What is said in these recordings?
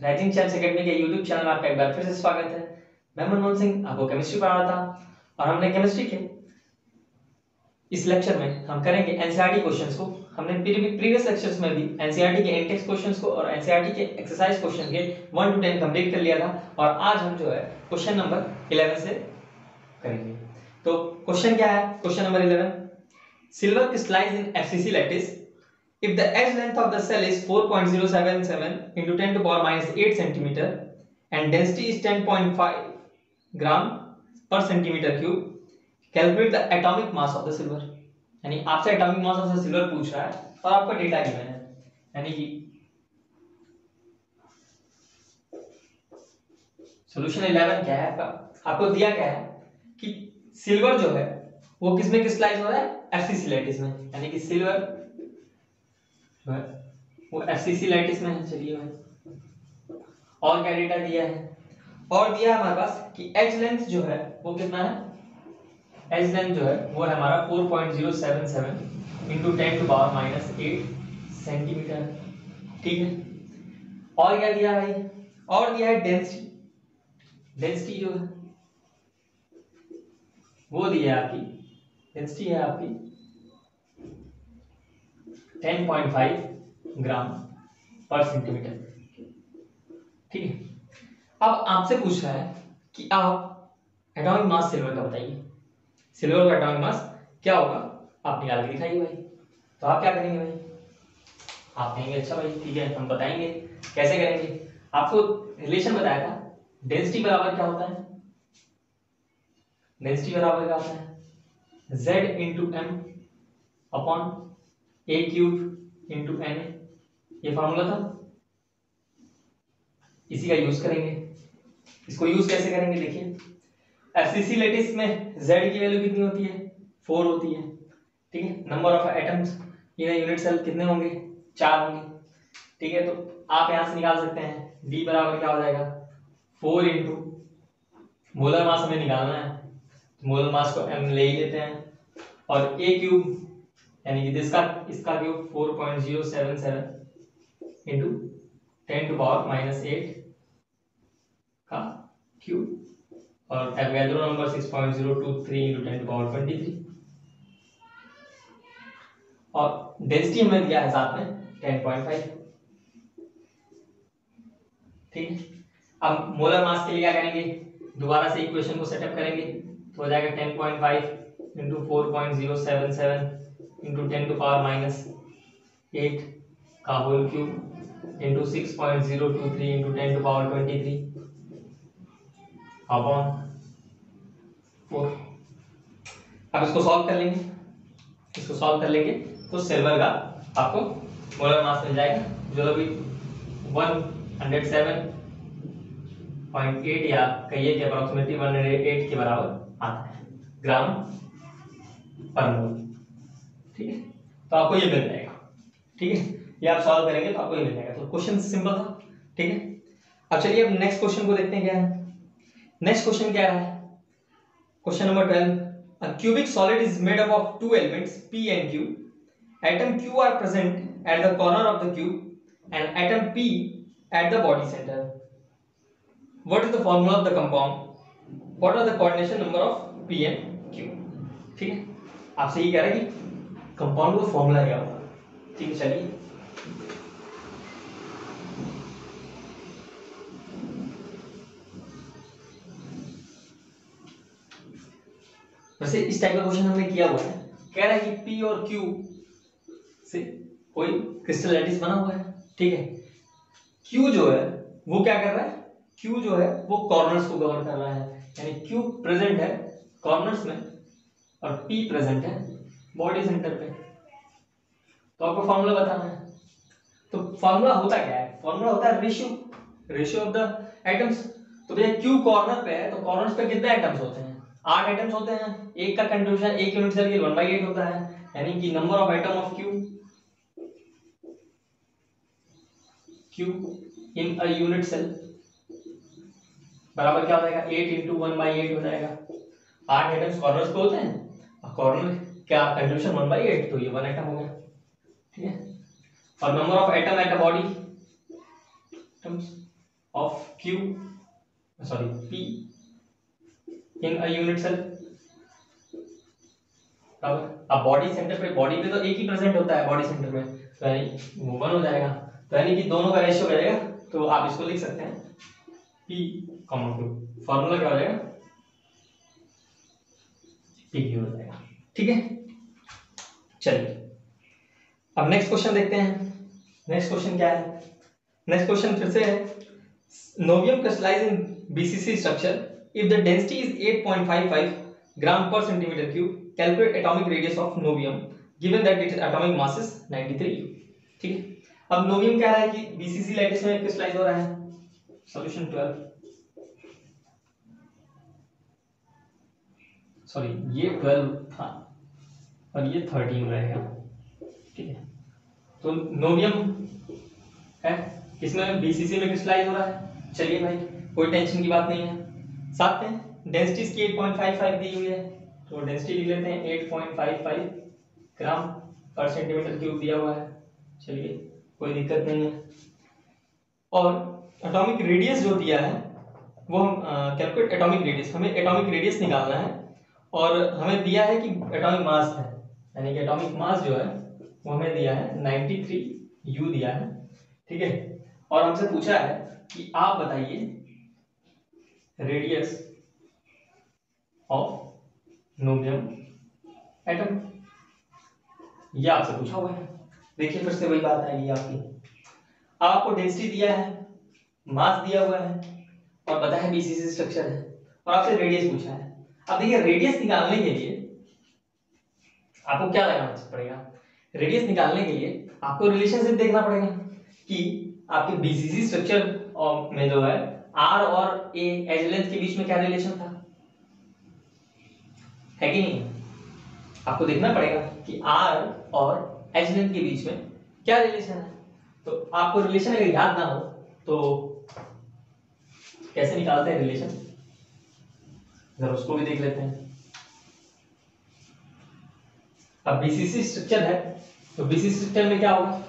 Rising champs academy के YouTube channel में आपका एक बार फिर से स्वागत है। मैं मनमोहन सिंह आपको केमिस्ट्री पढ़ा रहा था और हमने केमिस्ट्री के इस लेक्चर में हम करेंगे एनसीईआरटी क्वेश्चंस को। हमने प्रीवियस लेक्चर्स में भी एनसीईआरटी के इंटेक्स क्वेश्चंस को और एनसीईआरटी के एक्सरसाइज क्वेश्चन के 1 to 10 कंप्लीट कर लिया था और आज हम जो है क्वेश्चन नंबर 11 से करेंगे। तो क्वेश्चन क्या है? Question number 11, silver crystallize in FCC lattice if the edge length of the cell is 4.077 into 10 to power minus 8 centimeter and density is 10.5 gram per centimeter cube, calculate the atomic mass of the silver। यानी आपसे atomic mass of the silver पूछ रहा है और आपका data given है। यानी कि सॉल्यूशन 11 क्या है आपको दिया क्या है कि सिल्वर जो है वो किसमें क्रिस्टलाइज हो रहा है? एफसीसी लैटिस में। यानी कि सिल्वर वो एफसीसी लैटिस में है। चलिए भाई, और क्या डेटा दिया है? और दिया है हमारे पास कि एज लेंथ जो है वो कितना है? एज लेंथ जो है वो है हमारा 4.077 into 10 to power minus 8 centimetre. ठीक है, और क्या दिया है भाई? और दिया है डेंसिटी। डेंसिटी जो है वो दिया है आपकी, डेंसिटी है आपकी 10.5 ग्राम पर सेंटीमीटर। ठीक है, अब आपसे पूछ रहा है कि आप एटॉमिक मास सिल्वर का बताइए। सिल्वर का एटॉमिक मास क्या होगा? आप निकाल के दिखाइए भाई। तो आप क्या करेंगे भाई? आप कहेंगे अच्छा भाई ठीक है हम बताएंगे। कैसे करेंगे? आपको रिलेशन बताया था, डेंसिटी बराबर क्या होता है? डेंसिटी बराबर क्या होता है? Z इंटू एम अपॉन ए क्यूब इंटू एन। ये फॉर्मूला था, इसी का यूज करेंगे। इसको यूज कैसे करेंगे? देखिए, एफसीसी लैटिस में Z की वैल्यू कितनी होती है? 4 होती है। ठीक है, number of atoms in unit cell कितने होंगे? 4 होंगे। ठीक है, तो आप यहां से निकाल सकते हैं D बराबर क्या हो जाएगा? 4 इंटू मोलर मास हमें निकालना है, मोलर मास को m ले ही लेते हैं, और a क्यूब यानी कि इसका cube 4.077 into 10 to power minus 8 का क्यूब और Avogadro number 6.023 into 10 to power 23 और डेंसिटी हमें दिया है साथ में 10.5। ठीक है, अब मोलर मास के लिए क्या करेंगे? दोबारा से इक्वेशन को सेटअप करेंगे तो हो जाएगा 10.5 into 4.077 into 10 to power minus 8 का whole cube into 6.023 into 10 to power 23 upon 4। अब इसको सॉल्व कर लेंगे। इसको सॉल्व कर लेंगे तो सिल्वर का आपको मोलर मास मिल जाएगा जो अभी 107.8 या कहिए कि अप्रोक्सीमेटली 108 के बराबर आता है ग्राम पर मोल। ठीक है, तो आपको ये मिल जाएगा। ठीक है, ये आप सॉल्व करेंगे तो आपको ये मिल जाएगा। तो क्वेश्चन सिंपल था। ठीक है, अब चलिए अब नेक्स्ट क्वेश्चन को देखते हैं क्या है। नेक्स्ट क्वेश्चन क्या है? Question number 12, a cubic solid is made up of two elements P and Q. Atom Q are present at the corner of the cube and atom P at the body center. What is the formula of the compound? What are the coordination number of P and Q? ठीक है, आपसे ये कह रहा है कि compound का formula क्या होगा। ठीक है, चलिए वैसे इस टाइप का क्वेश्चन हमने किया हुआ है। कह रहा है कि P और Q से कोई क्रिस्टल लैटिस बना हुआ है। ठीक है, Q जो है वो क्या कर रहा है? Q जो है वो कॉर्नर्स को कवर कर रहा है, यानी Q प्रेजेंट है कॉर्नर्स में और P प्रेजेंट है बॉडी सेंटर पे। तो आपको फॉर्मूला बताना है। तो फॉर्मूला होता क्या है? फॉर्मूला होता है रेशियो ऑफ द एटम्स। तो भैया Q कॉर्नर पे है तो कॉर्नर्स पे कितने एटम्स होते हैं? 8 एटम्स होते हैं। एक का कंट्रीब्यूशन एक यूनिट सेल के 1/8 होता है, यानी कि number of atom of Q in a unit cell बराबर क्या हो जाएगा? 8 इंटू 1/8 हो जाएगा। 8 एटम्स कॉर्नर्स पे होते हैं और कॉर्नर क्या कंट्रीब्यूशन 1/8, तो ये 1 एटम हो गया। ठीक है, और number of atom at a body atoms of Q sorry P in a unit cell. अब बॉडी सेंटर पे, बॉडी पे तो एक ही प्रेजेंट होता है बॉडी सेंटर में, तो यानी वो 1 हो जाएगा, तो यानी कि दोनों का रेशियो क्या जाएगा, तो आप इसको लिख सकते हैं P, Q। फॉर्मूला क्या हो जाएगा, PQ हो जाएगा। ठीक है, चलिए अब नेक्स्ट क्वेश्चन देखते हैं। नेक्स्ट क्वेश्चन क्या है, नेक्स्ट क्वेश्चन फिर से है, नोवियम crystallize in BCC structure if the density is 8.55 gram per centimetre cube, calculate atomic radius of नोवियम given that its atomic mass is 93। ठीक है, अब नोवियम कह रहा है कि BCC लैटिस में क्रिस्टलाइज हो रहा है। सॉल्यूशन 12 सॉरी ये 12 था और ये 13 रहेगा। ठीक है, तो नोवियम है किसमें, BCC में क्रिस्टलाइज हो रहा है। चलिए भाई कोई टेंशन की बात नहीं है। साथ में डेंसिटी इसकी 8.55 दी हुई है, तो डेंसिटी लिख लेते हैं 8.55 ग्राम पर सेंटीमीटर क्यूब दिया हुआ है। चलिए कोई दिक्कत नहीं है। और एटॉमिक रेडियस जो दिया है वो हम कैलकुलेट एटॉमिक रेडियस, हमें एटॉमिक रेडियस निकालना है और हमें दिया है कि एटॉमिक मास है, यानी कि एटॉमिक मास जो है वो हमें दिया है 93 U दिया है। ठीक है, और हमसे पूछा है कि आप बताइए रेडियस ऑफ नोवियम एटम, यह आपसे पूछा हुआ है। देखिए फिर से वही बात आएगी आपकी, आपको डेंसिटी दिया है, मास दिया हुआ है और पता है BCC स्ट्रक्चर है और आपसे रेडियस पूछा है। अब देखिए रेडियस निकालने के लिए आपको क्या लगाना पड़ेगा, रेडियस निकालने के लिए आपको रिलेशनशिप देखना पड़ेगा कि आपके BCC स्ट्रक्चर में जो है R और A एज लेंथ के बीच में क्या रिलेशन था, है कि नहीं। आपको देखना पड़ेगा कि R और एज लेंथ के बीच में क्या रिलेशन है। तो आपको रिलेशन अगर याद ना हो तो कैसे निकालते हैं रिलेशन, जरा उसको भी देख लेते हैं। अब BCC स्ट्रक्चर है तो BCC स्ट्रक्चर में क्या होगा,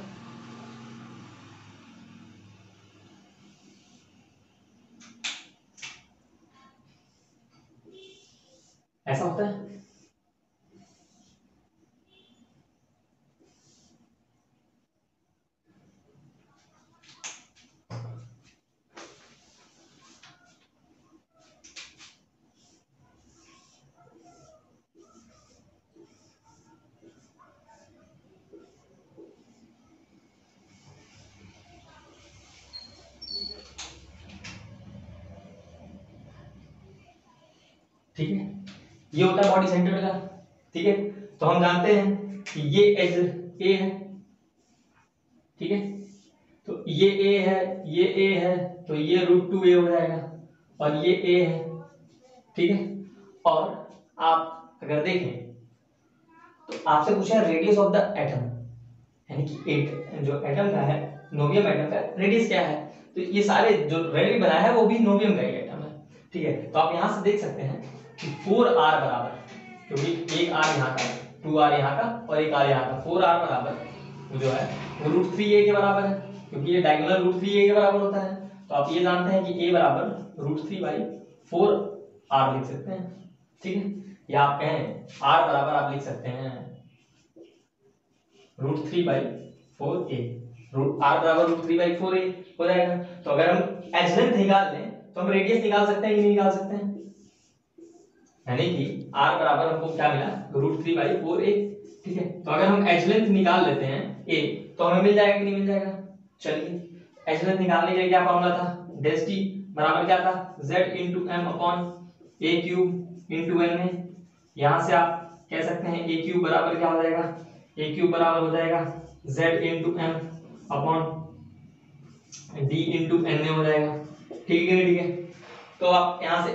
ऐसा होता है। ठीक है, ये होता है बॉडी सेंटर का। ठीक है, तो हम जानते हैं कि ये एज ए है। ठीक है, तो ये ए है, ये ए है, तो ये √2a हो जाएगा और ये ए है। ठीक है, और आप अगर देखें तो आपसे पूछा है रेडियस ऑफ द एटम, यानी कि एट जो एटम का है, नोवियम एटम का रेडियस क्या है, तो ये सारे जो रेडी बनाया है वो भी नोवियम का ही एटम है। ठीक है, तो आप यहां से देख सकते हैं कि 4r बराबर, क्योंकि एक r यहाँ का, 2r यहाँ का और एक r यहाँ का, 4r बराबर जो है वो √3a के बराबर है, क्योंकि ये डायगोनल √3a के बराबर होता है। तो आप ये जानते हैं कि a बराबर √3/4r लिख सकते हैं। ठीक है, या आप कहें r बराबर आप लिख सकते हैं √3/4a, r बराबर √3/4a हो जाएगा। तो अगर हम एज लेंथ निकाल लें तो हम रेडियस निकाल सकते हैं कि नहीं निकाल सकते हैं, यानी कि r बराबर हमको क्या मिला √3/4a। ठीक है, तो अगर हम एज लेंथ निकाल लेते हैं a तो हमें मिल जाएगा कि नहीं मिल जाएगा। चलिए एज लेंथ निकालने के लिए क्या फॉर्मूला था, डेंसिटी बराबर क्या था, z × m/a³ × n। यहां से आप कह सकते हैं a³ बराबर क्या हो जाएगा, a³ बराबर हो जाएगा z × m/d × n हो जाएगा। ठीक है, ठीक है, तो आप यहां से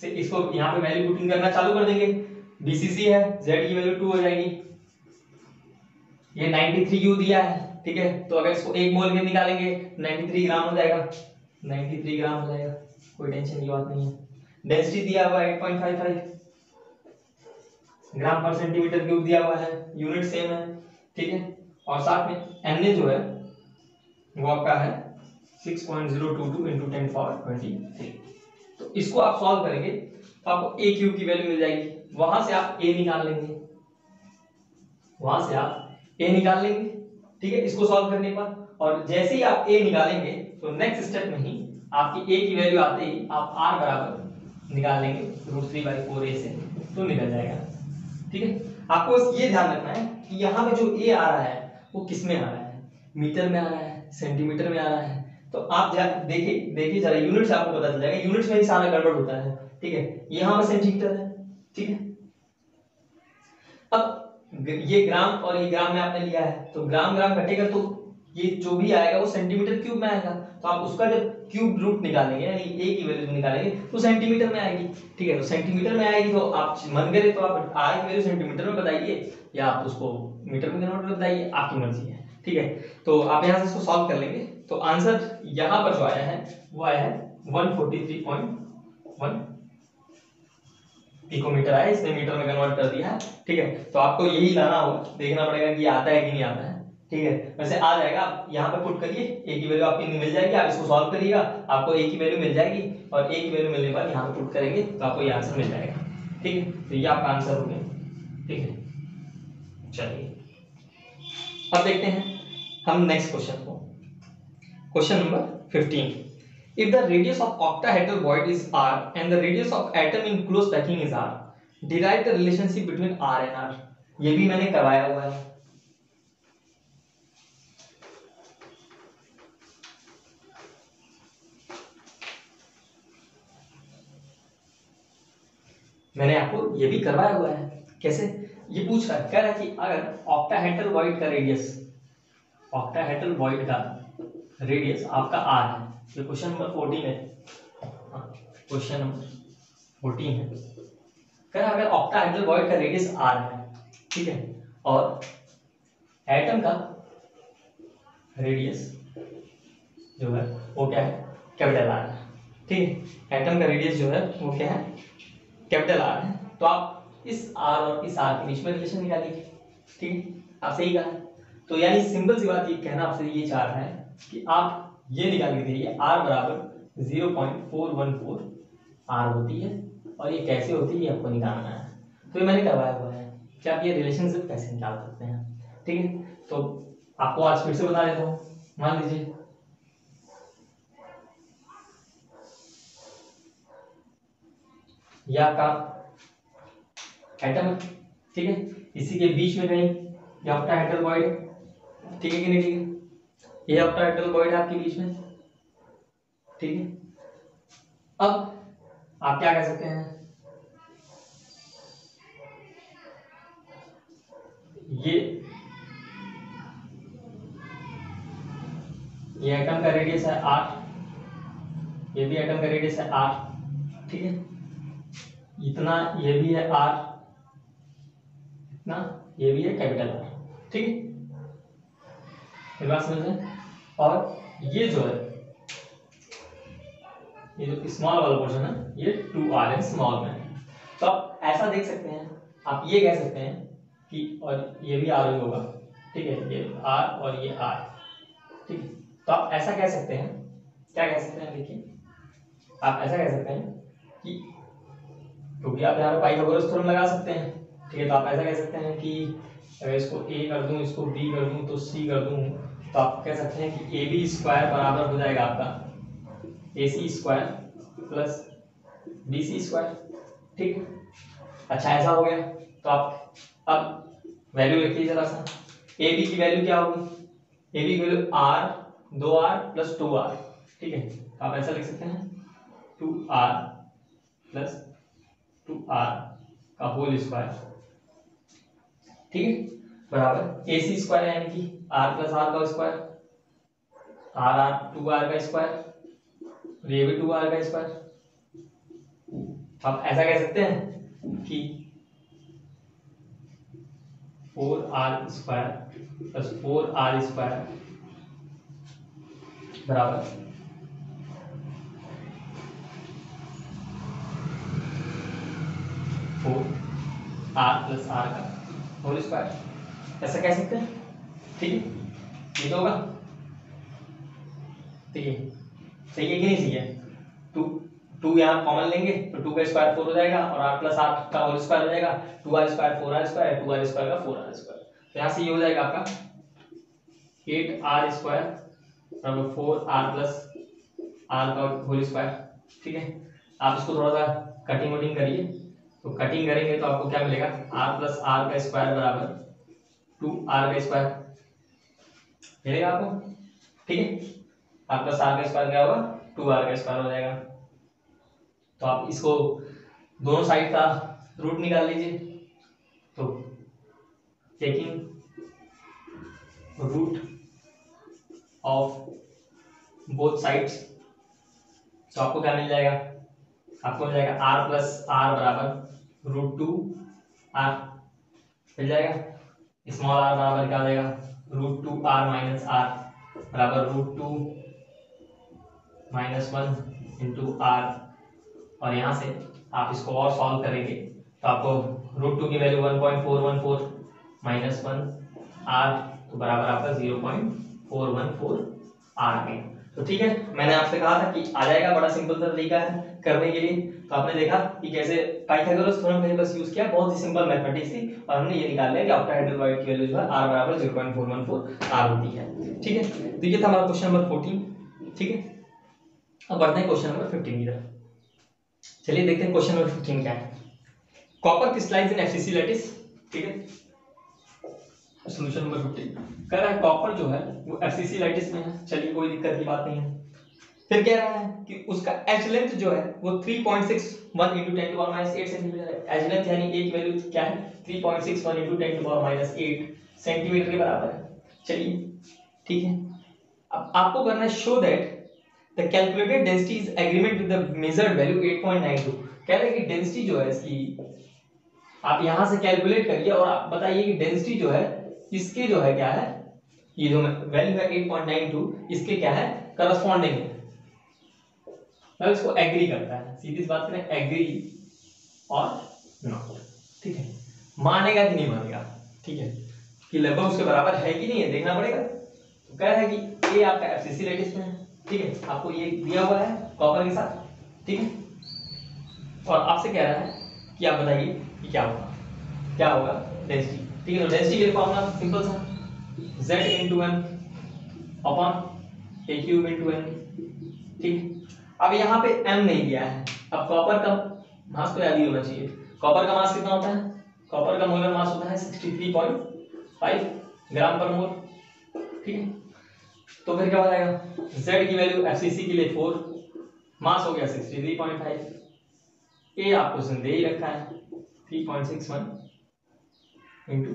इसको यहां पे वैल्यू पुटिंग करना चालू कर देंगे। BCC है, z की वैल्यू 2 हो जाएगी, ये 93 U दिया है। ठीक है, तो अगर इसको 1 मोल में निकालेंगे 93 ग्राम हो जाएगा, 93 ग्राम हो जाएगा, कोई टेंशन की बात नहीं है। डेंसिटी दिया हुआ है 8.55 ग्राम पर सेंटीमीटर क्यूब दिया हुआ है, यूनिट सेम है। ठीक है, और साथ में Na जो है वो आपका है 6.022 इंटू 10⁻23। तो इसको आप सॉल्व करेंगे तो आपको ए क्यूब की वैल्यू मिल जाएगी। वहां से आप ए निकाल लेंगे, वहां से आप ए निकाल लेंगे, ठीक है, इसको सॉल्व करने पर। और जैसे ही आप ए निकालेंगे तो नेक्स्ट स्टेप में ही आपकी ए की वैल्यू आते ही आप आर बराबर निकाल लेंगे √3/4 ए से, तो निकल जाएगा। ठीक है, आपको ये ध्यान रखना है कि यहाँ पे जो ए आ रहा है वो किस में आ रहा है, मीटर में आ रहा है, सेंटीमीटर में आ रहा है। तो आप देखिए जरा यूनिट्स आपको पता चल जाएगा, यूनिट्स में ही सारा गड़बड़ होता है। ठीक है, यहाँ पे सेंटीमीटर है, ठीक है। अब ये ग्राम और ये ग्राम में आपने लिया है, तो ग्राम ग्राम घटेगा तो ये जो भी आएगा वो सेंटीमीटर क्यूब में आएगा। तो आप उसका जब क्यूब रूट निकालेंगे यानी ए की वैल्यू निकालेंगे तो सेंटीमीटर में आएगी। ठीक है, तो सेंटीमीटर में आएगी तो आप मन करे तो आप आर की वैल्यू सेंटीमीटर में बताइए या आप उसको मीटर में कन्वर्ट कर बताइए, आपकी मर्जी है। ठीक है, तो आप यहाँ से इसको सॉल्व कर लेंगे तो आंसर यहाँ पर जो आया है वो आया है 143.1 पिकोमीटर आया, इसने मीटर में कन्वर्ट कर दिया है। ठीक है, तो आपको यही लाना होगा, देखना पड़ेगा कि आता है कि नहीं आता है। ठीक है, वैसे आ जाएगा, आप यहाँ पे पुट करिए, ए की वैल्यू आपकी मिल जाएगी, आप इसको सॉल्व करिएगा, आपको ए की वैल्यू मिल जाएगी और ए की वैल्यू मिलने के बाद यहाँ पे पुट करेंगे तो आपको ये आंसर मिल जाएगा। ठीक है, तो ये आपका आंसर हो गया। ठीक है, चलिए अब देखते हैं हम नेक्स्ट क्वेश्चन को। Question number 15। If the radius of octahedral void is r and the radius of atom in close packing is r, derive the relationship between r and r। ये भी मैंने करवाया हुआ है। मैंने आपको ये भी करवाया हुआ है। कैसे? ये पूछ रहा है, कह रहा है कि अगर ऑक्टाहेड्रल वॉइड का रेडियस, ऑक्टाहेड्रल वॉइड का रेडियस आपका r है, ये क्वेश्चन नंबर 14 है, क्वेश्चन नंबर 14 है। कह रहा है अगर ऑक्टाहेड्रल वॉइड का रेडियस r है, ठीक है, और एटम का रेडियस जो है वो क्या है, कैपिटल r है। ठीक है, एटम का रेडियस जो है वो क्या है, कैपिटल R है। तो आप इस R और इस R के बीच में रिलेशन निकालिए। ठीक है, आप सही कहा। तो यानी सिंपल सी बात ये कहना आपसे ये चाह रहा है कि आप ये निकाल के दीजिए R बराबर 0.414 R होती है और ये कैसे होती है ये आपको निकालना है। तो ये मैंने करवाया हुआ है कि आप ये रिलेशनशिप कैसे निकाल सकते हैं। ठीक है, तो आपको आज फिर से बता देता हूँ। मान लीजिए यह आपका एटम है, ठीक है, इसी के बीच में कहीं ये ऑक्टाहेड्रल वॉइड है। ठीक है कि नहीं? ठीक है, ये ऑक्टाहेड्रल वॉइड है आपके बीच में। ठीक है, अब आप क्या कह सकते हैं, ये एटम का रेडियस है r, ये भी एटम का रेडियस है r। ठीक है, इतना ये भी है r, इतना ये भी है कैपिटल R। ठीक है, ये बात समझ में। और ये जो है, ये जो स्मॉल वाला पोर्शन है ये 2r है, स्मॉल में है। तो आप ऐसा देख सकते हैं, आप ये कह सकते हैं कि, और ये भी r ही होगा। ठीक है, ये r और ये r। ठीक है, तो आप ऐसा कह सकते हैं, क्या कह सकते हैं, देखिए आप ऐसा कह सकते हैं कि, क्योंकि आप यहाँ पे पाइथागोरस थ्योरम लगा सकते हैं। ठीक है, तो आप ऐसा कह सकते हैं कि अगर इसको a कर दूं, इसको b कर दूं, तो c कर दूं, तो आप कह सकते हैं कि ab स्क्वायर बराबर हो जाएगा आपका ac square plus bc square. ठीक है, अच्छा ऐसा हो गया। तो आप अब वैल्यू लिखिए जरा सा, ab की वैल्यू क्या होगी, ab की value r 2r plus 2r। ठीक है, तो आप ऐसा लिख सकते हैं 2r प्लस 2r का होल स्क्वायर। ठीक है, बराबर ac स्क्वायर यानी कि r प्लस r का स्क्वायर, r 2r का स्क्वायर, ये भी 2r का स्क्वायर। आप ऐसा कह सकते हैं कि 4r square plus 4r square बराबर 4r प्लस r का होल स्क्वायर, ऐसा कह सकते हैं। ठीक है, ये तो होगा। ठीक है, सही है कि नहीं सही है। 2 यहाँ कॉमन लेंगे तो 2 का स्क्वायर 4 हो जाएगा और r प्लस r का होल स्क्वायर हो जाएगा, 2r square 4r square, 2r square का 4r स्क्वायर। तो यहाँ से ये हो जाएगा आपका 8r स्क्वायर बराबर 4r प्लस r का होल स्क्वायर। ठीक है, आप इसको थोड़ा सा कटिंग वटिंग करिए, तो कटिंग करेंगे तो आपको क्या मिलेगा, r प्लस r का स्क्वायर बराबर 2r का स्क्वायर मिलेगा आपको। ठीक है, r प्लस r का स्क्वायर क्या होगा, 2r का स्क्वायर हो जाएगा। तो आप इसको दोनों साइड का रूट निकाल लीजिए, तो taking root of both sides, तो आपको क्या मिल जाएगा, आपको मिल जाएगा r प्लस r बराबर रूट 2r मिल जाएगा। स्मॉल r बराबर क्या हो जाएगा, रूट 2r माइनस r बराबर रूट 2 माइनस 1 इंटू r। और यहाँ से आप इसको और सॉल्व करेंगे तो आपको रूट 2 की वैल्यू 1.414 माइनस 1 r तो बराबर आपका 0.414 r आ गया। तो ठीक है, मैंने आपसे कहा था कि आ जाएगा, बड़ा सिंपल सा तरीका है करने के लिए। तो आपने देखा कि कैसे पाइथागोरस थ्योरम का बस यूज किया, बहुत ही सिंपल मैथमेटिक्स थी और हमने ये निकाल लिया कि ऑक्टाहेड्रल की वैल्यू जो है r बराबर 0.414 r होती है। ठीक है, तो ये था हमारा क्वेश्चन नंबर 14। ठीक है, अब बढ़ते हैं क्वेश्चन नंबर 15 की तरफ। चलिए देखते हैं क्वेश्चन नंबर 15 क्या है। Copper crystallise in FCC lattice. ठीक है, सॉल्यूशन नंबर 15 कह रहा है कॉपर जो है वो एफसीसी लैटिस में है। चलिए कोई दिक्कत की बात नहीं है। फिर कह रहा है कि उसका एच लेंथ जो है वो 3.61 into 10 to the minus 8 centimetre है। एच लेंथ यानी ए की वैल्यू क्या है, 3.61 into 10 to the minus 8 centimetre के बराबर है। चलिए ठीक है, अब आपको करना है show that the calculated density is agreement with the measured value 8.92। कह रहे हैं कि डेंसिटी जो है इसकी आप यहां से कैलकुलेट करिए और आप बताइए कि डेंसिटी जो है इसके जो है क्या है, ये जो वैल्यू है 8.92 इसके क्या है करस्पॉन्डिंग है, मतलब इसको एग्री करता है। सीधी सी बात करें, एग्री और नॉट। ठीक है, मानेगा कि नहीं मानेगा, ठीक है, कि लगभग उसके बराबर है कि नहीं है देखना पड़ेगा। तो कह रहा है कि ये आपका एफसीसी लैटिस में है। ठीक है, आपको ये दिया हुआ है कॉपर के साथ। ठीक है, और आपसे कह रहा है कि आप बताइए कि क्या होगा डेंसिटी। ठीक है, तो डेंसिटी के लिए फॉर्मूला सिंपल सा, z into m upon a cube into n। ठीक, अब यहाँ पे m नहीं दिया है। अब कॉपर का मास तो याद ही होना चाहिए, कॉपर का मास कितना होता है, कॉपर का मोलर मास होता है 63.5 ग्राम पर मोल। ठीक है, तो फिर क्या हो जाएगा, z की वैल्यू एफसीसी के लिए 4, मास हो गया 63.5, a आपको इसने दे ही रखा है 3.61 into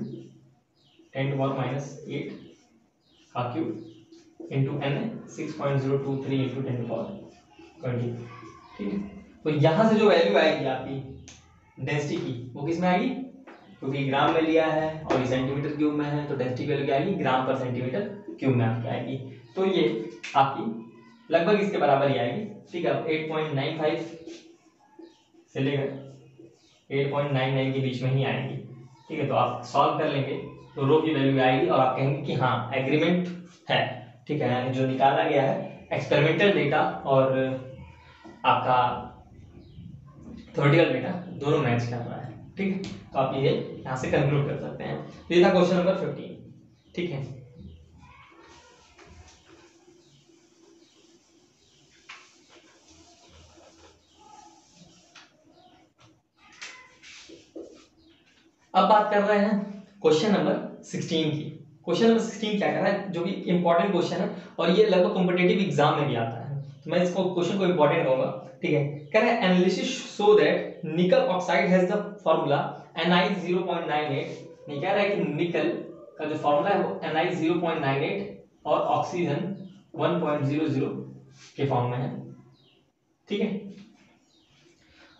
10 to the minus 8 का cube into n 6.023 into 10 to the power 20। ठीक है, तो यहां से जो वैल्यू आएगी आपकी डेंसिटी की वो किस में आएगी, क्योंकि ग्राम में लिया है और ये सेंटीमीटर क्यूब में है, तो डेंसिटी वैल्यू क्या आएगी, ग्राम पर सेंटीमीटर क्यूब में आपकी आएगी। तो ये आपकी लगभग इसके बराबर ही आएगी। ठीक है, 8.95 से लेकर 8.99 के बीच में ही आएगी। ठीक है, तो आप सॉल्व कर लेंगे तो रो की वैल्यू आएगी और आप कहेंगे कि हाँ एग्रीमेंट है। ठीक है, यानी जो निकाला गया है एक्सपेरिमेंटल डेटा और आपका थ्योरेटिकल डेटा दोनों मैच कर रहा है। ठीक है, तो आप ये यहाँ से कंक्लूड कर सकते हैं। तो ये था क्वेश्चन नंबर 15। ठीक है, अब बात कर रहे हैं क्वेश्चन नंबर 16 की। क्वेश्चन नंबर 16 क्या कर रहा है, जो कि इंपॉर्टेंट क्वेश्चन है और ये लगभग कॉम्पिटिटिव एग्जाम में भी आता है, तो मैं इसको क्वेश्चन को इंपॉर्टेंट कहूंगा। ठीक है, कह रहा है एनालिसिस शो दैट निकल oxide has the formula Ni 0.98। नहीं कह रहा है कि निकल का जो फार्मूला है वो Ni 0.98 और ऑक्सीजन 1.00 के फॉर्म में है। ठीक है,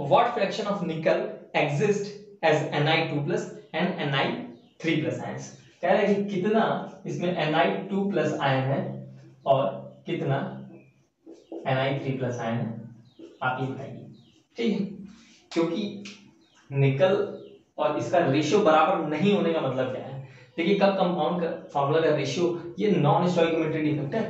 व्हाट फ्रैक्शन ऑफ निकल exist as Ni2+ and Ni3+ ions. कह रहा है कि कितना इसमें Ni2+ आयन है और कितना Ni3+ आयन है, आप ये बताइए। ठीक है, क्योंकि निकल और इसका रेशियो बराबर नहीं होने का मतलब क्या है, देखिए कब कंपाउंड का फार्मूला का रेशियो, ये नॉन स्टोइकियोमेट्रिक इफेक्ट है।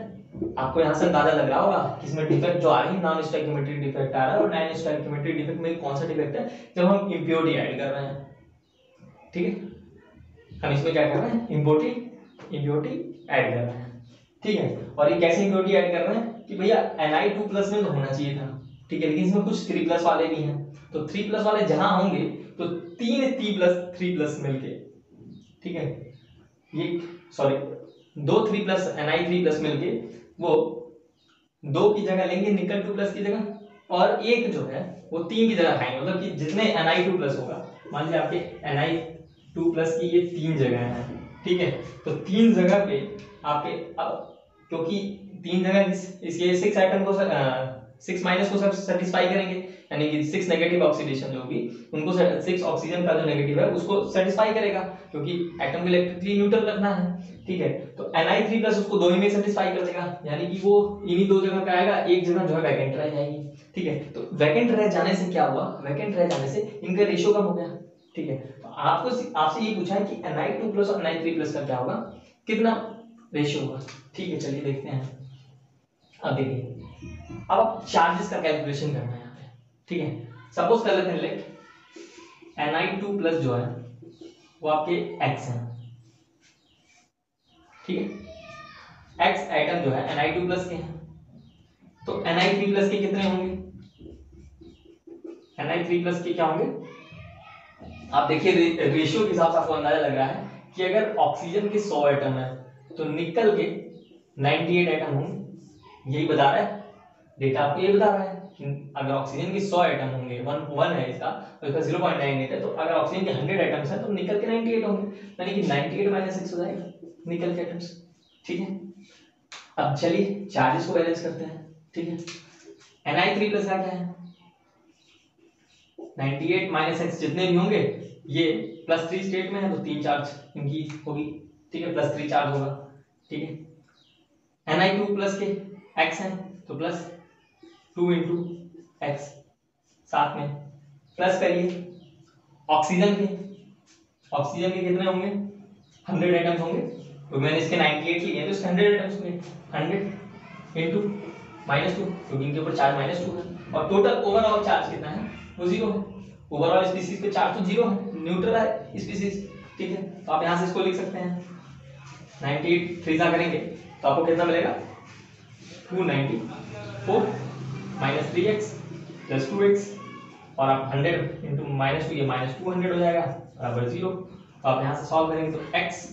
आपको यहाँ से अंदाजा लग रहा होगा कि इसमें डिफेक्ट जो आ रही है नॉन स्टोइकियोमेट्रिक डिफेक्ट आ रहा है, और नॉन स्टोइकियोमेट्रिक डिफेक्ट में कौन सा डिफेक्ट है, जब हम इम्प्योरिटी ऐड कर रहे हैं। ठीक है, हम इसमें क्या कर रहे हैं, इम्प्योरिटी ऐड कर रहे हैं। ठीक है, और ये कैसे इम्प्योरिटी ऐड कर रहे हैं कि भैया Ni2+ में तो होना चाहिए था, ठीक है, लेकिन इसमें कुछ 3+ वाले भी हैं, तो 3+ वाले जहां होंगे तो 3 मिलके, ठीक है, ये सॉरी 2 3+ Ni3+ मिलके वो 2 की जगह लेंगे निकल 2+ की जगह, और एक जो है वो 3 की जगह खाएंगे, मतलब कि जितने Ni2+ होगा, मान लीजिए आपके Ni2+ की ये 3 जगह है। ठीक है, तो 3 जगह पे आपके, अब क्योंकि 3 जगह इसके 6 आइटम को 6- को सेटिस्फाई करेंगे, यानी कि 6 नेगेटिव ऑक्सीडेशन जो होगी उनको 6 ऑक्सीजन का जो नेगेटिव है उसको सेटिस्फाई करेगा, क्योंकि एटम को इलेक्ट्रिकली न्यूट्रल रखना है। ठीक है, तो Ni3+ उसको 2 ही में सेटिस्फाई कर देगा, यानी कि वो इन्हीं 2 जगह पे आएगा, एक जगह जो है वैकेंट रह जाएगी। ठीक है, तो वैकेंट रह जाने से क्या हुआ, वैकेंट रह जाने से इनका रेशियो कम हो गया। ठीक है, तो आपसे ये पूछा है कि Ni2+ और Ni3+ का क्या होगा, कितना रेशियो होगा। ठीक है, चलिए देखते हैं। अब देखिए, अब चार्जेस का कैलकुलेशन करना है यहाँ पे। ठीक है, सपोज कर लेते हैं लेट Ni2+ जो है वो आपके x है। ठीक है, x आइटम जो है Ni2+ के हैं, तो Ni3+ के कितने होंगे, Ni3+ के क्या होंगे, आप देखिए रेशियो के हिसाब से आपको अंदाजा लग रहा है कि अगर ऑक्सीजन के 100 एटम है तो निकल के 98 एटम होंगे, यही बता रहा है डेटा, आपको ये बता रहा है कि अगर ऑक्सीजन के 100 एटम होंगे, 1 है इसका, तो इसका 0.98 है, तो अगर ऑक्सीजन के 100 एटम्स हैं तो निकल के 98 होंगे, यानी कि 98 - 6 हो जाएगा निकल के एटम्स। ठीक है, अब चलिए चार्जेस को बैलेंस करते हैं। ठीक है, Ni3+ का क्या है, 98 - x जितने भी होंगे, ये +3 स्टेट में है तो 3 चार्ज इनकी होगी। ठीक है, +3 चार्ज होगा। ठीक है, Ni2+ के x है तो +2 × x, साथ में प्लस करिए ऑक्सीजन के कितने होंगे, 100 एटम्स होंगे, तो मैंने इसके 98 लिए तो इसके 100 एटम्स होंगे, 100 × -2, क्योंकि इनके ऊपर चार्ज -2 है, और टोटल ओवरऑल चार्ज कितना है, वो 0 है। ओवरऑल स्पीशीज पे चार्ज तो 0 है, न्यूट्रल है स्पीशीज। ठीक है, तो आप यहां से इसको लिख सकते हैं, 98 3 करेंगे तो आपको कितना मिलेगा, 294 - 3x + 2x, और आप 100 × -2, ये -200 हो जाएगा बराबर 0। तो आप यहां से सॉल्व करेंगे तो x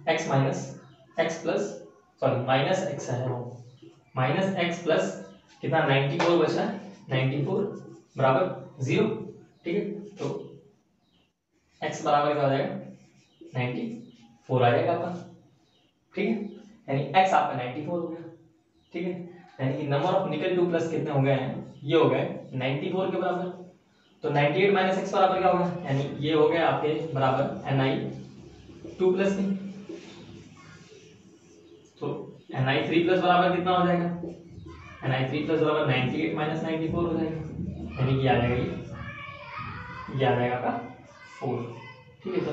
x minus x plus sorry minus x है वो, -x प्लस कितना 94 बचा है, 94 बराबर 0। ठीक है, तो x बराबर क्या हो जाएगा, 94 आ जाएगा आपका। ठीक है, यानी x आपका 94 हो गया। ठीक है, यानी कि नंबर ऑफ निकल 2+ कितने हो गए हैं, ये हो गए 94 के बराबर। तो 98 - x बराबर क्या होगा, यानी ये हो गया आपके बराबर Ni2+ के, तो Ni3+ बराबर कितना हो जाएगा, Ni3+ बराबर 98 - 94 हो जाएगा, यानी कि आ जाएगा ये आ जाएगा आपका 4। ठीक है, तो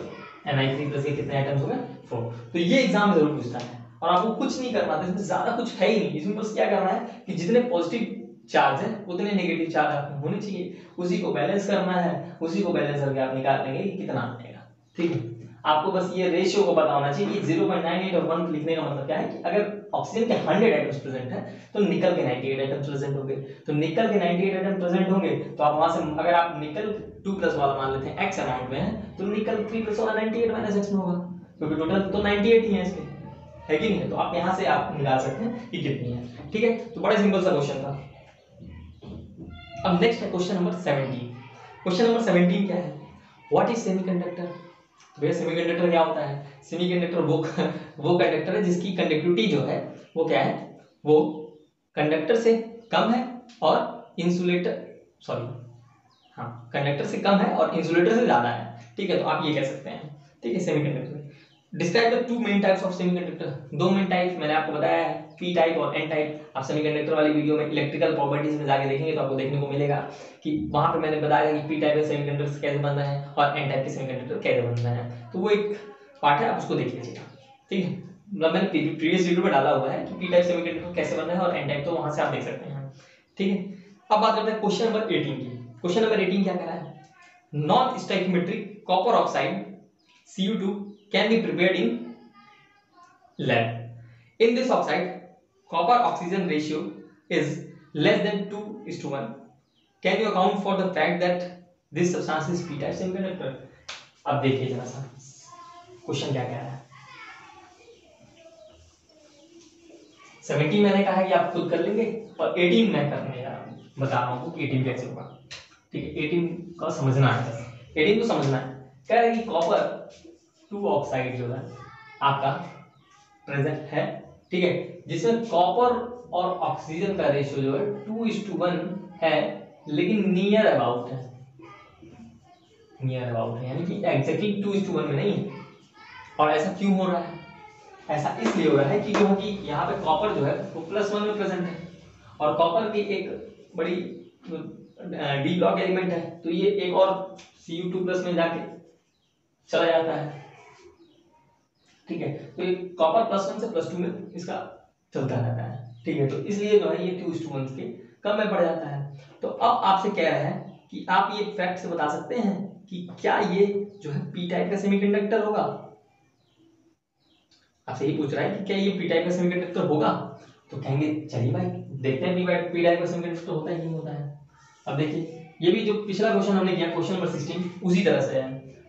Ni3+ के कितने आइटम्स हो गए, 4। तो ये एग्जाम में जरूर पूछता है, और आपको कुछ नहीं करना था, इसमें ज्यादा कुछ है ही नहीं, इसमें बस क्या करना है कि जितने पॉजिटिव चार्ज है उतने नेगेटिव चार्ज आपके होने चाहिए, उसी को बैलेंस करना है, उसी को बैलेंस करके आप निकाल लेंगे कि कितना आएगा। ठीक है, आपको बस ये रेशियो को पता होना चाहिए कि 0.98 और 1 लिखने का मतलब क्या है कि अगर ऑक्सीजन के 100 एटम्स प्रेजेंट है तो निकल के 98 एटम्स प्रेजेंट होंगे, तो निकल के 98 एटम्स प्रेजेंट होंगे, तो आप वहां से अगर आप निकल 2+ वाला मान लेते हैं x अमाउंट में है, तो निकल 3+ वाला 98 - x में होगा, क्योंकि टोटल तो 98 ही है इसके, है कि नहीं है, तो आप यहां से आप निकाल सकते हैं कि कितनी है। ठीक है, तो बड़ा सिंपल सा क्वेश्चन था। अब नेक्स्ट है क्वेश्चन नंबर 17। क्वेश्चन नंबर 17 क्या है, व्हाट इज सेमीकंडक्टर। तो भैया सेमीकंडक्टर क्या होता है, सेमीकंडक्टर वो कंडक्टर है जिसकी कंडक्टिविटी जो है वो क्या है, वो कंडक्टर से कम है और इंसुलेटर कंडक्टर से कम है और इंसुलेटर से ज्यादा है। ठीक है, तो आप ये कह सकते हैं। ठीक है, semiconductor describe the two main types of semiconductor. दो मेन टाइप मैंने आपको बताया है, पी टाइप और एन टाइप। आप सेमीकंडक्टर वाली वीडियो में इलेक्ट्रिकल प्रॉपर्टीज में जाके देखेंगे तो आपको देखने को मिलेगा कि वहां पे मैंने बताया कि पी टाइप के सेमीकंडक्टर कैसे बन रहे हैं और एन टाइप के सेमीकंडक्टर कैसे बन रहे हैं। तो वो एक पार्ट है, आप उसको देख लीजिएगा, ठीक है। मतलब मैंने प्रीवियस वीडियो में डाला हुआ है कि पी टाइप सेमीकंडक्टर कैसे बन रहे हैं और एन टाइप, तो वहां से आप देख सकते हैं, ठीक है। अब बात करते हैं क्वेश्चन नंबर 18 की। क्वेश्चन नंबर 18 क्या कह रहा है? Non stoichiometric copper oxide Cu2 can be prepared in lab. In this oxide, copper oxygen ratio is less than 2:1. Can you account for the fact that this substance is p-type semiconductor? अब देखिए जरा सा question क्या कह रहा है। 17 मैंने कहा है कि आप खुद कर लेंगे और 18 मैं करने जा रहा हूं, बता रहा हूं 18 कैसे होगा, ठीक है। 18 का समझना है, 18 को समझना है। कह रहा है कि कॉपर 2 ऑक्साइड जो है आपका प्रेजेंट है, ठीक है, जिसमें कॉपर और ऑक्सीजन का रेशियो जो है 2:1 है, लेकिन नियर अबाउट है, नियर अबाउट है, यानी कि एग्जैक्टली 2:1 में नहीं है। और ऐसा क्यों हो रहा है? ऐसा इसलिए हो रहा है कि क्योंकि यहाँ पे कॉपर जो है वो +1 में प्रेजेंट है और कॉपर की एक बड़ी डी ब्लॉक एलिमेंट है, तो ये एक और Cu2+ में जाके चला जाता है, ठीक है। तो ये कॉपर +1 से +2 में इसका चलता रहता है, ठीक है। तो इसलिए जो है ये 2:1 के कम में पड़ जाता है। तो अब आपसे कह रहा है कि आप ये फैक्ट से बता सकते हैं कि क्या ये जो है पी टाइप का सेमीकंडक्टर होगा। आपसे ये पूछ रहा है कि क्या ये पी टाइप का सेमीकंडक्टर होगा, तो कहेंगे चलिए भाई देखते हैं पी टाइप का सेमीकंडक्टर होता है कि नहीं होता है। अब देखिए ये भी जो पिछला क्वेश्चन हमने किया, क्वेश्चन नंबर 16, उसी तरह से है,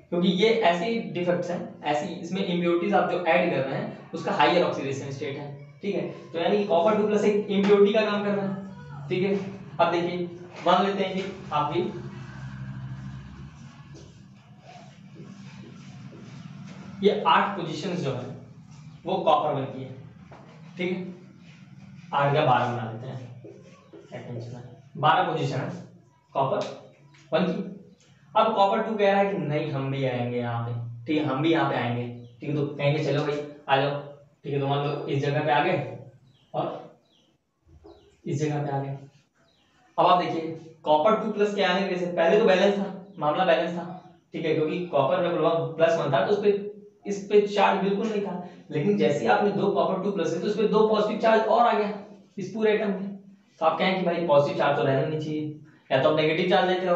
क्योंकि ये ऐसे डिफेक्ट्स हैं, ऐसी इसमें इम्प्योरिटीज आप जो ऐड कर रहे हैं उसका हायर ऑक्सीडेशन स्टेट है, ठीक है। तो यानी कि कॉपर 2+ एक इम्प्योरिटी का काम कर रहा है, ठीक है। अब देखिए मान लेते हैं कि आप भी ये 8 पोजीशंस जो है वो कॉपर में की है, ठीक है। 8 या 12 बना लेते हैं, 12 पोजीशन है कॉपर 1 की। अब कॉपर 2 कह रहा है कि नहीं हम भी आएंगे यहाँ पे, ठीक है, हम भी यहाँ पे आएंगे, ठीक है। तो कहेंगे चलो भाई आ जाओ, ठीक है। तो मान लो इस जगह पे आ गए और इस जगह पे आ गए। अब आप देखिए कॉपर 2+ के आने की वजह से पहले तो बैलेंस था, मामला बैलेंस था, ठीक है, क्योंकि कॉपर में +1 था तो इस पे चार्ज बिल्कुल नहीं था, लेकिन जैसे ही आपने 2 कॉपर 2+ है तो इस पे 2 पॉजिटिव चार्ज और आ गया इस पूरे एटम में। तो आप कहें कि भाई पॉजिटिव चार्ज तो रहना नहीं चाहिए, या तो आप नेगेटिव चार्ज लेते हो,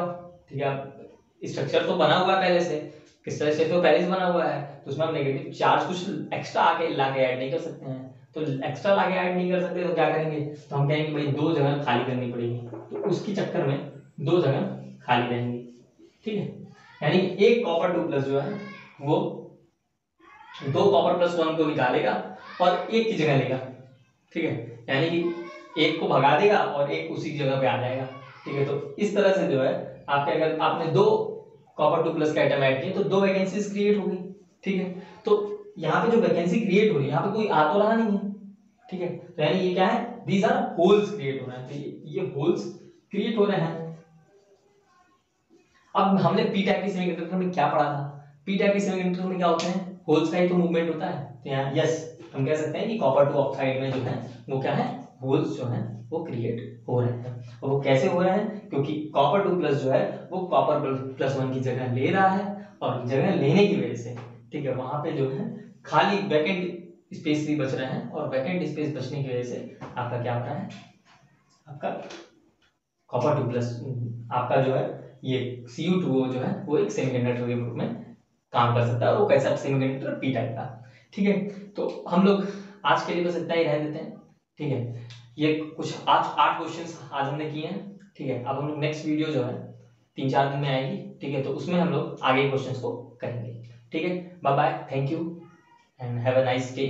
ठीक है। स्ट्रक्चर तो बना हुआ है पहले से, किस तरह से तो पहले से बना हुआ है, तो उसमें हम नेगेटिव चार्ज कुछ एक्स्ट्रा आके लाके ऐड नहीं कर सकते हैं। तो एक्स्ट्रा लाके ऐड नहीं कर सकते तो क्या करेंगे, तो हम कहेंगे भाई 2 जगह खाली करनी पड़ेगी, तो उसकी चक्कर में 2 जगह खाली रहेंगी, ठीक है। यानी एक कॉपर 2+ जो है वो 2 कॉपर +1 को निकालेगा और एक की जगह लेगा, ठीक है। यानी कि एक को भगा देगा और एक उसी जगह पे आ जाएगा, ठीक है। तो इस तरह से जो है आपके अगर आपने 2 कॉपर 2+ का आइटम ऐड किए तो 2 वैकेंसीज क्रिएट हो गई, ठीक है। तो यहाँ पे जो वैकेंसी क्रिएट हो रही है यहाँ पे कोई आ तो रहा नहीं है, ठीक है। तो यानी ये क्या है, दीज आर होल्स क्रिएट हो रहे हैं, तो ये होल्स क्रिएट हो रहे हैं। अब हमने पी टाइप के सेमीकंडक्टर में क्या पढ़ा था? पी टाइप के सेमीकंडक्टर में क्या होते हैं, होल्स का ही तो मूवमेंट होता है। तो यहाँ यस हम कह सकते हैं कि कॉपर 2 ऑक्साइड में जो है वो क्या है, होल्स जो है वो क्रिएट हो रहे हैं। और वो कैसे हो रहे हैं, क्योंकि कॉपर 2+ जो है वो कॉपर +1 की जगह ले रहा है और जगह लेने की वजह से, ठीक है, वहां पे जो है खाली वैकेंट स्पेस भी बच रहे हैं और वैकेंट स्पेस बचने की वजह से आपका क्या हो रहा है, आपका कॉपर 2+ आपका जो है ये Cu2 जो है वो एक सेमीकंडक्टर के रूप में काम कर सकता है, और वो कैसा सेमीकंडक्टर पी टाइप का, ठीक है। तो हम लोग आज के लिए बस इतना ही रहने देते हैं, ठीक है। ये कुछ आज 8 क्वेश्चंस आज हमने किए हैं, ठीक है। अब हम लोग नेक्स्ट वीडियो जो है 3-4 दिन में आएगी, ठीक है। तो उसमें हम लोग आगे क्वेश्चंस को करेंगे, ठीक है। Bye bye, thank you and have a nice day.